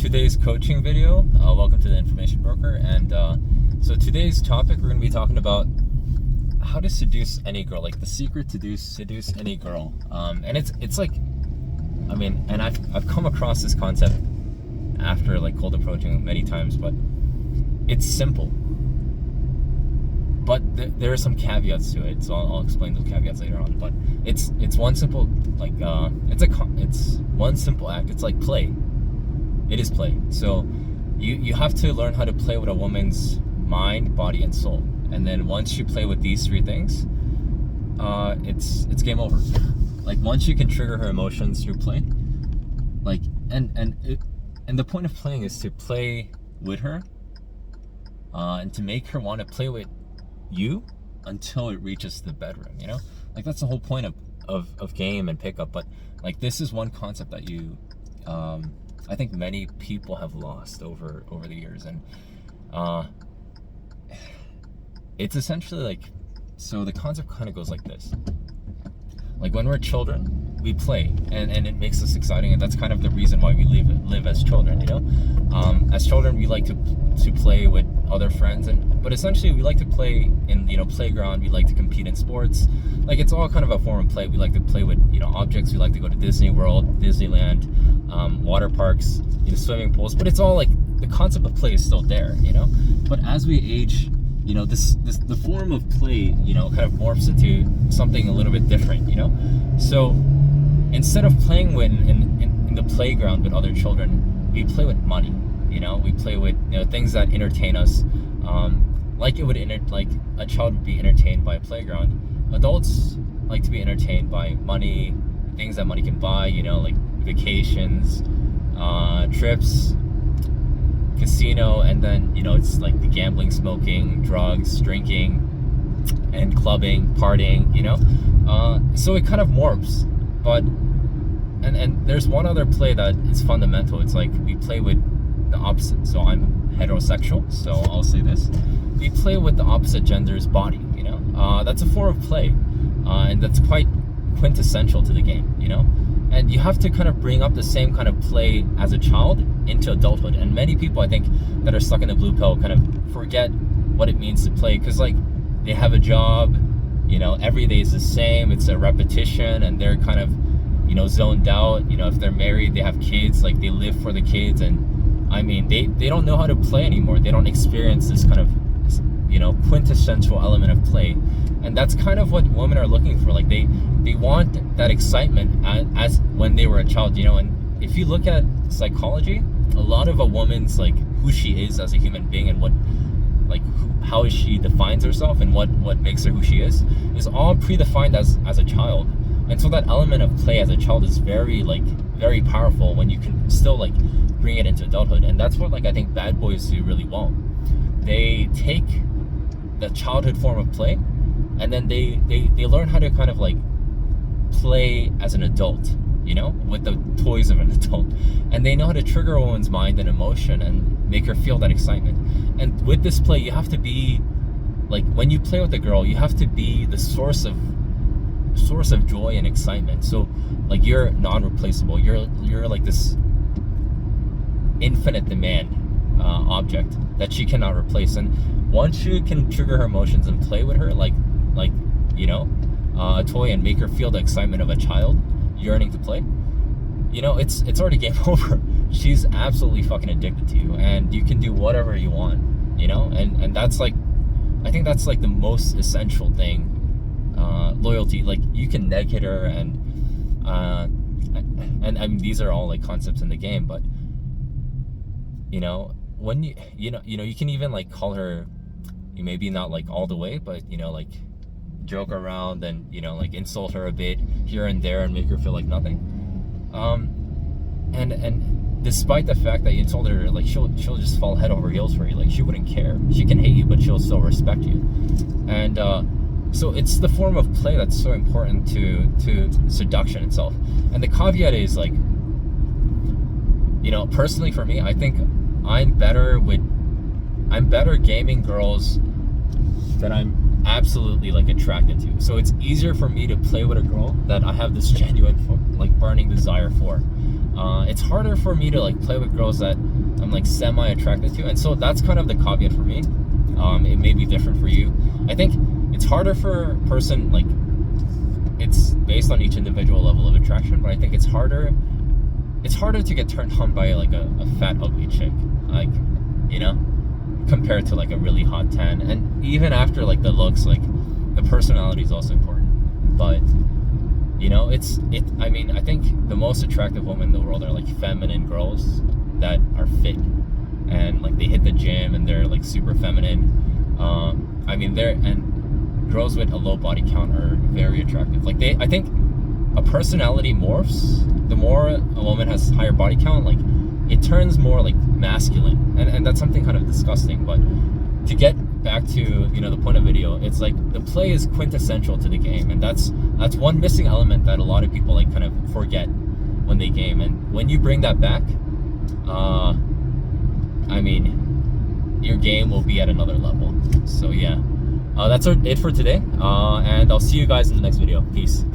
today's coaching video. Welcome to the Information Broker. And so today's topic, we're going to be talking about how to seduce any girl, like the secret to seduce any girl. And it's like, I mean, and I've come across this concept after like cold approaching many times, but it's simple. But there are some caveats to it, so I'll explain those caveats later on. But it's one simple, like it's one simple act. It's like play. It is play. So you have to learn how to play with a woman's mind, body, and soul. And then once you play with these three things, it's game over. Like once you can trigger her emotions through play, like and the point of playing is to play with her, and to make her want to play with you until it reaches the bedroom, you know? Like that's the whole point of game and pickup. But like this is one concept that you I think many people have lost over the years. And it's essentially like, so the concept kind of goes like this. Like when we're children, we play, and it makes us exciting, and that's kind of the reason why we live as children, you know? As children, we like to play with other friends, but essentially we like to play in, you know, playground. We like to compete in sports. Like it's all kind of a form of play. We like to play with, you know, objects. We like to go to Disney World, Disneyland, water parks, you know, swimming pools. But it's all like the concept of play is still there, you know? But as we age, you know, the form of play, you know, kind of morphs into something a little bit different, you know? So instead of playing in the playground with other children, we play with money, you know? We play with, you know, things that entertain us, like like a child would be entertained by a playground. Adults like to be entertained by money, things that money can buy, you know, like vacations, trips, casino, and then, you know, it's like the gambling, smoking, drugs, drinking, and clubbing, partying, you know? So it kind of morphs. But and there's one other play that is fundamental. It's like we play with the opposite. So I'm heterosexual, so I'll say this. We play with the opposite gender's body, you know? That's a form of play. And that's quite quintessential to the game, you know? And you have to kind of bring up the same kind of play as a child into adulthood. And many people, I think, that are stuck in the blue pill kind of forget what it means to play, because like they have a job, you know, every day is the same, it's a repetition, and they're kind of, you know, zoned out. You know, if they're married, they have kids, like they live for the kids, and I mean, they don't know how to play anymore. They don't experience this kind of, you know, quintessential element of play. And that's kind of what women are looking for. Like they want that excitement as when they were a child, you know? And if you look at psychology, a lot of a woman's, like, who she is as a human being and what, like, how she defines herself and what makes her who she is all predefined as a child. And so that element of play as a child is very very powerful when you can still, like, bring it into adulthood. And that's what, like, I think bad boys do really well. They take the childhood form of play, and then they learn how to kind of, like, play as an adult, you know, with the toys of an adult. And they know how to trigger a woman's mind and emotion and make her feel that excitement. And with this play, you have to be, like, when you play with a girl, you have to be the source of joy and excitement. So, like, you're non-replaceable. You're like this infinite demand object that she cannot replace. And once you can trigger her emotions and play with her like you know, a toy, and make her feel the excitement of a child yearning to play, you know, it's already game over. She's absolutely fucking addicted to you, and you can do whatever you want, you know? And that's, like, I think that's, like, the most essential thing. Loyalty. Like, you can neg hit her, and I mean, these are all, like, concepts in the game, but, you know, when you know, you can even, like, call her, you maybe not, like, all the way, but, you know, like, joke around and, you know, like, insult her a bit here and there and make her feel like nothing. And despite the fact that you told her, like, she'll just fall head over heels for you. Like, she wouldn't care. She can hate you, but she'll still respect you. And so it's the form of play that's so important to seduction itself. And the caveat is, like, you know, personally for me, I think I'm better gaming girls that I'm absolutely, like, attracted to. So it's easier for me to play with a girl that I have this genuine, like, burning desire for. it's harder for me to like play with girls that I'm like semi attracted to, and so that's kind of the caveat for me. It may be different for you. I think it's harder for a person, like it's based on each individual level of attraction, but I think it's harder to get turned on by like a fat ugly chick, like, you know, compared to like a really hot 10. And even after like the looks, like the personality is also important. But you know, I mean, I think the most attractive women in the world are like feminine girls that are fit and like they hit the gym and they're like super feminine. I mean, girls with a low body count are very attractive. Like I think a personality morphs the more a woman has higher body count. Like it turns more like masculine, and that's something kind of disgusting. But to get back to, you know, the point of video, it's like the play is quintessential to the game, and that's one missing element that a lot of people like kind of forget when they game. And when you bring that back, I mean, your game will be at another level. So yeah, that's it for today, and I'll see you guys in the next video. Peace.